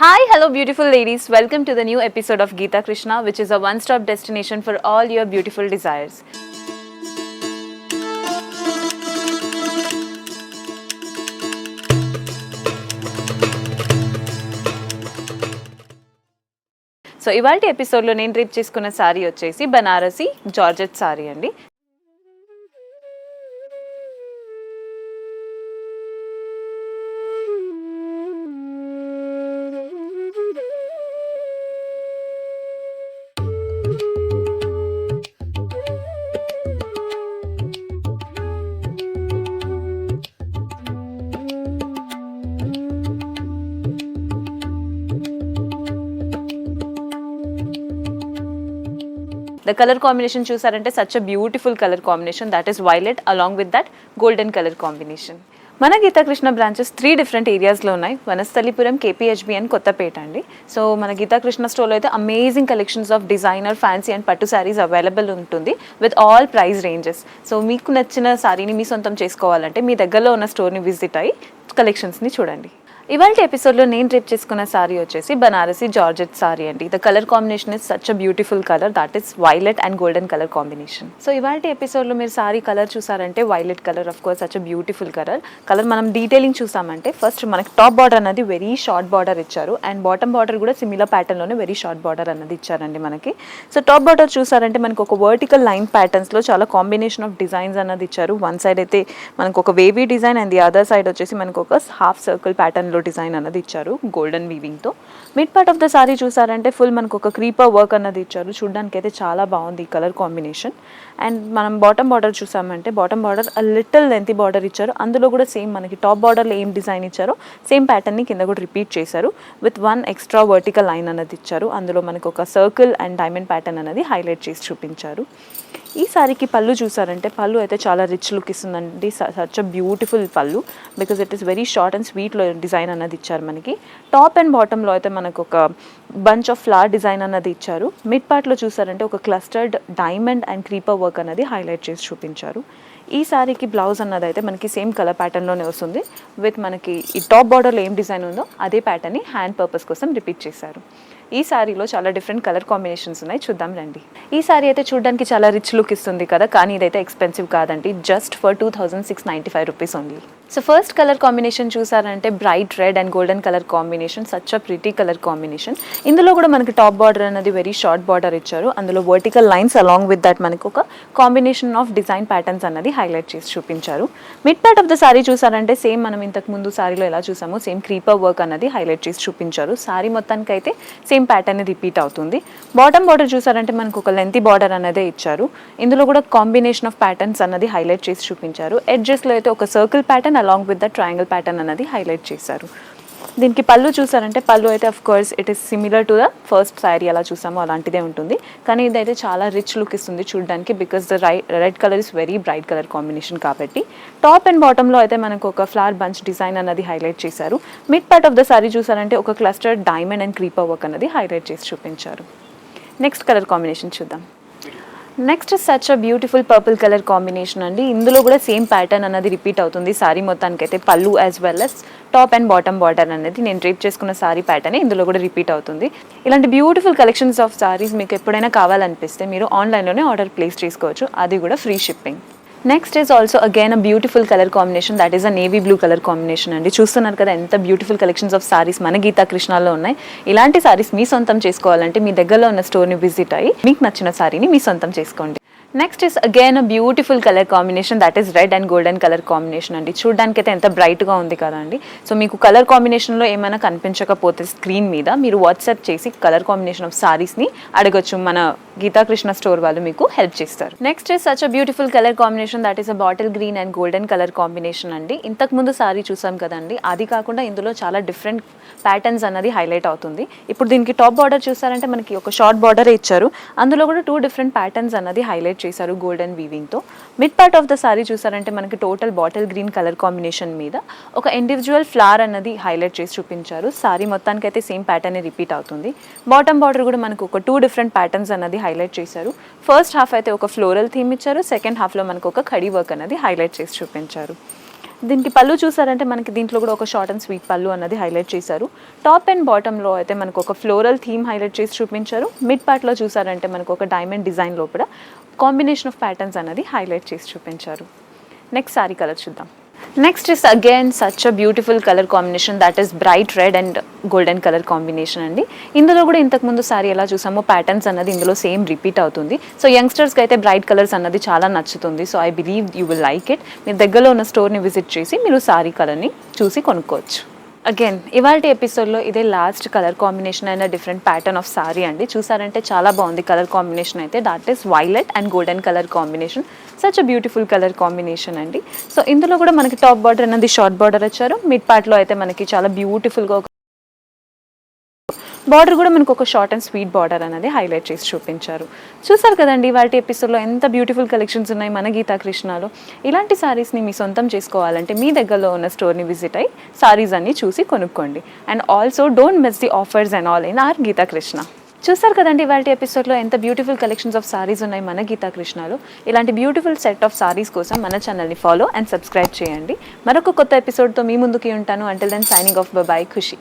Hi, hello, beautiful ladies. Welcome to the new episode of Geeta Krishna, which is a one stop destination for all your beautiful desires. So ఇవాల్టి ఎపిసోడ్లో నేను drip చేసుకున్న sorry వచ్చేసి Banarasi georgette sorry అండి. The color combination చూసారంటే such a beautiful color combination, that is violet along with that golden color combination. మన Gita Krishna branches 3 different ఏరియాస్లో ఉన్నాయి. వనస్థలిపురం, కేపీహెచ్బి అండ్ కొత్తపేట అండి. సో మన గీతా కృష్ణ స్టోర్లో అయితే amazing collections of designer, fancy and పట్టు శారీస్ అవైలబుల్ ఉంటుంది with all price ranges. So మీకు నచ్చిన శారీని మీ సొంతం చేసుకోవాలంటే మీ దగ్గరలో ఉన్న స్టోర్ని విజిట్ అయ్యి కలెక్షన్స్ని చూడండి. ఇవాళ ఎపిసోడ్లో నేను డ్రిప్ చేసుకున్న సారీ వచ్చేసి బనారసి జార్జెట్ సారీ అండి. The colour combination is such a beautiful colour, that is violet and golden colour combination. So ఇవాళ ఎపిసోడ్లో మీరు సారీ కలర్ చూసారంటే violet colour, of course such a beautiful colour. మనం డీటెయిలింగ్ చూసామంటే first మనకి top border అన్నది very short border ఇచ్చారు and bottom border కూడా సిమిలర్ ప్యాటర్న్లోనే వెరీ షార్ట్ బార్డర్ అన్నది ఇచ్చారండి మనకి. సో టాప్ బార్డర్ చూసారంటే మనకు ఒక వర్టికల్ లైన్ ప్యాటర్న్స్లో చాలా కాంబినేషన్ ఆఫ్ డిజైన్స్ అన్నది ఇచ్చారు. వన్ సైడ్ అయితే మనకు ఒక wavy design and the other side వచ్చేసి మనకు ఒక హాఫ్ సర్కిల్ ప్యాటర్న్ డిజైన్ అన్నది ఇచ్చారు గోల్డెన్ వీవింగ్ తో. Mid part of the sari చూసారంటే ఫుల్ మనకు ఒక క్రీపర్ వర్క్ అన్నది ఇచ్చారు. చూడడానికి అయితే చాలా బాగుంది ఈ కలర్ కాంబినేషన్. అండ్ మనం బాటమ్ బార్డర్ చూసామంటే bottom border little lengthy border ఇచ్చారు. అందులో కూడా సేమ్ మనకి టాప్ బార్డర్లో ఏం డిజైన్ ఇచ్చారో సేమ్ ప్యాటర్న్ని కింద కూడా రిపీట్ చేశారు with one extra vertical line అన్నది ఇచ్చారు. అందులో మనకు ఒక సర్కిల్ అండ్ డైమండ్ ప్యాటర్న్ అనేది హైలైట్ చేసి చూపించారు. ఈ సారీకి పళ్ళు చూసారంటే పళ్ళు అయితే చాలా రిచ్ లుక్ ఇస్తుందండి. Such a beautiful pallu because it is very short and స్వీట్లో డిజైన్ అన్నది ఇచ్చారు మనకి. టాప్ అండ్ బాటంలో అయితే మనకు ఒక బంచ్ ఆఫ్ ఫ్లవర్ డిజైన్ అన్నది ఇచ్చారు. మిడ్ పార్ట్లో చూసారంటే ఒక clustered diamond and creeper work అన్నది హైలైట్ చేసి చూపించారు. ఈ సారీకి బ్లౌజ్ అన్నది అయితే మనకి సేమ్ కలర్ ప్యాటర్న్లోనే వస్తుంది విత్ మనకి ఈ టాప్ బార్డర్లో ఏం డిజైన్ ఉందో అదే ప్యాటర్న్ని హ్యాండ్ పర్పస్ కోసం రిపీట్ చేశారు. ఈ సారీలో చాలా డిఫరెంట్ కలర్ కాంబినేషన్స్ ఉన్నాయి, చూద్దాం రండి. ఈ సారీ అయితే చూడడానికి చాలా రిచ్ లుక్ ఇస్తుంది కదా, కానీ ఇదైతే ఎక్స్పెన్సివ్ కాదండి. Just for 2695 rupees only. So first colour combination చూసారంటే bright red and golden colour combination, such a pretty colour combination. ఇందులో కూడా మనకి టాప్ బార్డర్ అనేది వెరీ షార్ట్ బార్డర్ ఇచ్చారు. అందులో vertical lines along with that మనకి ఒక కాంబినేషన్ ఆఫ్ డిజైన్ ప్యాటర్న్స్ అన్నది హైలైట్ చేసి చూపించారు. Mid part of the sari చూసారంటే సేమ్ మనం ఇంతకు ముందు సారీలో ఎలా చూసామో సేమ్ క్రీపర్ వర్క్ అన్నది హైలైట్ చేసి చూపించారు. సారీ మొత్తానికి అయితే సేమ్ ప్యాటర్న్ రిపీట్ అవుతుంది. బాటమ్ బార్డర్ చూసారంటే మనకు ఒక లెంతీ బార్డర్ అన్నదే ఇచ్చారు. ఇందులో కూడా కాంబినేషన్ ఆఫ్ ప్యాటర్న్స్ అన్నది హైలైట్ చేసి చూపించారు. ఎడ్జెస్లో అయితే ఒక circle pattern along with the triangle pattern అన్నది హైలైట్ చేశారు. దీనికి పళ్ళు చూసారంటే పళ్ళు అయితే of course it is similar to the first sari ఎలా చూసామో అలాంటిదే ఉంటుంది, కానీ ఇదైతే చాలా రిచ్ లుక్ ఇస్తుంది చూడడానికి because the red colour is very bright colour combination కాబట్టి. టాప్ అండ్ బాటంలో అయితే మనకు ఒక ఫ్లవర్ బంచ్ డిజైన్ అన్నది హైలైట్ చేశారు. Mid part of the sari చూసారంటే ఒక clustered diamond and creeper work అన్నది హైలైట్ చేసి చూపించారు. నెక్స్ట్ కలర్ కాంబినేషన్ చూద్దాం. Next such a beautiful purple colour combination అండి. ఇందులో కూడా సేమ్ ప్యాటర్న్ అన్నది రిపీట్ అవుతుంది సారీ మొత్తానికి అయితే. పళ్ళు as well as top and bottom border అనేది నేను డ్రేప్ చేసుకున్న సారీ ప్యాటర్న్ ఇందులో కూడా రిపీట్ అవుతుంది. ఇలాంటి బ్యూటిఫుల్ కలెక్షన్స్ ఆఫ్ సారీస్ మీకు ఎప్పుడైనా కావాలనిపిస్తే మీరు ఆన్లైన్లోనే ఆర్డర్ ప్లేస్ చేసుకోవచ్చు, అది కూడా free shipping. Next is also again a beautiful colour combination, that is a navy blue colour combination అండి. చూస్తున్నారు కదా ఎంత బ్యూటిఫుల్ కలెక్షన్స్ ఆఫ్ సారీస్ మన గీతా కృష్ణలో ఉన్నాయి. ఇలాంటి సారీస్ మీ సొంతం చేసుకోవాలంటే మీ దగ్గరలో ఉన్న స్టోర్ని విజిట్ అయ్యి మీకు నచ్చిన సారీని మీ సొంతం చేసుకోండి. Next is again a beautiful colour combination, that is red and golden colour combination అండి. చూడడానికి అయితే ఎంత బ్రైట్గా ఉంది కదా అండి. సో మీకు కలర్ కాంబినేషన్లో ఏమైనా కనిపించకపోతే స్క్రీన్ మీద మీరు వాట్సాప్ చేసి కలర్ కాంబినేషన్ ఆఫ్ సారీస్ని అడగచ్చు, మన గీతా కృష్ణ స్టోర్ వాళ్ళు మీకు హెల్ప్ చేస్తారు. Next is such a beautiful colour combination, that is a bottle green and golden colour combination అండి. ఇంతకు ముందు సారీ చూసాం కదండి, అది కాకుండా ఇందులో చాలా డిఫరెంట్ ప్యాటర్న్స్ అన్నది హైలైట్ అవుతుంది. ఇప్పుడు దీనికి టాప్ బార్డర్ చూసారంటే మనకి ఒక షార్ట్ బార్డర్ ఇచ్చారు. అందులో కూడా 2 డిఫరెంట్ ప్యాటర్న్స్ అన్నది హైలైట్ చేశారు గోల్డెన్ వీవింగ్తో. Mid part of the sari చూసారంటే మనకి total bottle green colour combination మీద ఒక ఇండివిజువల్ ఫ్లవర్ అన్నది హైలైట్ చేసి చూపించారు. సారీ మొత్తానికి అయితే సేమ్ ప్యాటర్న్ రిపీట్ అవుతుంది. బాటమ్ బార్డర్ కూడా మనకు ఒక 2 డిఫరెంట్ ప్యాటర్న్స్ అన్నది హైలైట్ చేశారు. ఫస్ట్ హాఫ్ అయితే ఒక ఫ్లోరల్ థీమ్ ఇచ్చారు, సెకండ్ హాఫ్లో మనకు ఒక ఖడీ వర్క్ అనేది హైలైట్ చేసి చూపించారు. దీనికి పళ్ళు చూసారంటే మనకి దీంట్లో కూడా ఒక షార్ట్ అండ్ స్వీట్ పళ్ళు అన్నది హైలైట్ చేశారు. టాప్ అండ్ బాటంలో అయితే మనకు ఒక ఫ్లోరల్ థీమ్ హైలైట్ చేసి చూపించారు. మిడ్ పార్ట్లో చూసారంటే మనకు ఒక డైమండ్ డిజైన్ లోపల కాంబినేషన్ ఆఫ్ ప్యాటర్న్స్ అనేది హైలైట్ చేసి చూపించారు. నెక్స్ట్ సారీ కలర్ చూద్దాం. Next is again such a beautiful colour combination, that is bright red and golden colour combination అండి. ఇందులో కూడా ఇంతకుముందు సారీ ఎలా చూసామో ప్యాటర్న్స్ అన్నది ఇందులో సేమ్ రిపీట్ అవుతుంది. సో యంగ్స్టర్స్కి అయితే బ్రైట్ కలర్స్ అన్నది చాలా నచ్చుతుంది. So I believe you will like it. మీరు దగ్గరలో ఉన్న స్టోర్ని విజిట్ చేసి మీరు సారీ కలర్ని చూసి కొనుక్కోవచ్చు. అగైన్ ఇవాళ ఎపిసోడ్లో ఇదే లాస్ట్ కలర్ కాంబినేషన్ అయిన డిఫరెంట్ ప్యాటర్న్ ఆఫ్ సారీ అండి. చూసారంటే చాలా బాగుంది కలర్ కాంబినేషన్ అయితే. That is violet and golden colour combination. Such a beautiful colour combination అండి. సో ఇందులో కూడా మనకి టాప్ బార్డర్ అనేది షార్ట్ బార్డర్ వచ్చారు. మిడ్ పార్ట్లో అయితే మనకి చాలా బ్యూటిఫుల్గా బార్డర్ కూడా మనకు ఒక షార్ట్ అండ్ స్వీట్ బార్డర్ అనేది హైలైట్ చేసి చూపించారు. చూసారు కదండి వాటి ఎపిసోడ్లో ఎంత బ్యూటిఫుల్ కలెక్షన్స్ ఉన్నాయి మన గీతా కృష్ణలో. ఇలాంటి సారీస్ని మీ సొంతం చేసుకోవాలంటే మీ దగ్గరలో ఉన్న స్టోర్ని విజిట్ అయ్యి సారీస్ అన్ని చూసి కొనుక్కోండి. And also don't miss the offers and all in R Geetha Krishna. చూసారు కదండి వాటి ఎపిసోడ్లో ఎంత బ్యూటిఫుల్ కలెక్షన్స్ ఆఫ్ సారీస్ ఉన్నాయి మన గీతా కృష్ణలో. ఇలాంటి బ్యూటిఫుల్ సెట్ ఆఫ్ సారీస్ కోసం మన ఛానల్ని ఫాలో అండ్ సబ్స్క్రైబ్ చేయండి. మరొక కొత్త ఎపిసోడ్తో మీ ముందుకి ఉంటాను. Until then signing off bye ఖుషి.